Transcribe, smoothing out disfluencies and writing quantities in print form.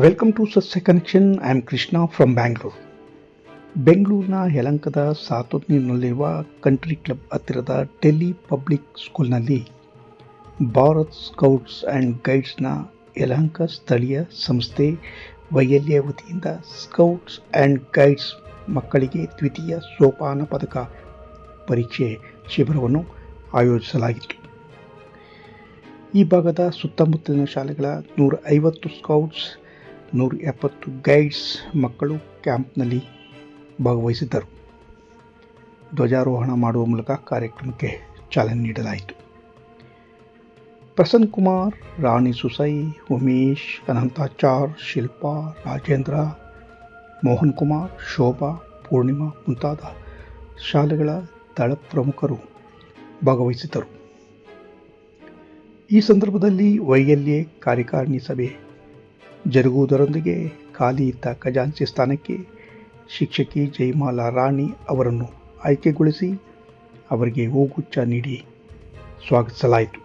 Welcome to ಸಸ್ಯ connection. I am Krishna from Bangalore. ಬೆಂಗಳೂರಿನ ಯಲಹಂಕದ ಸಾತೂರಿನಲ್ಲಿರುವ country club ಹತ್ತಿರದ ಡೆಲ್ಲಿ ಪಬ್ಲಿಕ್ ಸ್ಕೂಲ್ನಲ್ಲಿ ಭಾರತ್ ಸ್ಕೌಟ್ಸ್ ಆ್ಯಂಡ್ ಗೈಡ್ಸ್ನ ಯಲಹಂಕ ಸ್ಥಳೀಯ ಸಂಸ್ಥೆ YLA ವತಿಯಿಂದ ಸ್ಕೌಟ್ಸ್ ಆ್ಯಂಡ್ ಗೈಡ್ಸ್ ಮಕ್ಕಳಿಗೆ ದ್ವಿತೀಯ ಸೋಪಾನ ಪದಕ ಪರೀಕ್ಷೆ ಶಿಬಿರವನ್ನು ಆಯೋಜಿಸಲಾಗಿತ್ತು. ಈ ಭಾಗದ ಸುತ್ತಮುತ್ತಲಿನ ಶಾಲೆಗಳ 150 ಸ್ಕೌಟ್ಸ್, 170 ಗೈಡ್ಸ್ ಮಕ್ಕಳು ಕ್ಯಾಂಪ್ನಲ್ಲಿ ಭಾಗವಹಿಸಿದ್ದರು. ಧ್ವಜಾರೋಹಣ ಮಾಡುವ ಮೂಲಕ ಕಾರ್ಯಕ್ರಮಕ್ಕೆ ಚಾಲನೆ ನೀಡಲಾಯಿತು. ಪ್ರಸನ್ನ ಕುಮಾರ್, ರಾಣಿ ಸುಸೈ, ಉಮೇಶ್, ಅನಂತಾಚಾರ್, ಶಿಲ್ಪಾ, ರಾಜೇಂದ್ರ, ಮೋಹನ್ ಕುಮಾರ್, ಶೋಭಾ, ಪೂರ್ಣಿಮಾ ಮುಂತಾದ ಶಾಲೆಗಳ ದಳ ಪ್ರಮುಖರು ಭಾಗವಹಿಸಿದ್ದರು. ಈ ಸಂದರ್ಭದಲ್ಲಿ YLA ಕಾರ್ಯಕಾರಿಣಿ ಸಭೆ ಜರುಗುವುದರೊಂದಿಗೆ ಖಾಲಿ ಇದ್ದ ಖಜಾಂಚಿ ಸ್ಥಾನಕ್ಕೆ ಶಿಕ್ಷಕಿ ಜಯಮಾಲಾ ರಾಣಿ ಅವರನ್ನು ಆಯ್ಕೆಗೊಳಿಸಿ ಅವರಿಗೆ ಹೂಗುಚ್ಛ ನೀಡಿ ಸ್ವಾಗತಿಸಲಾಯಿತು.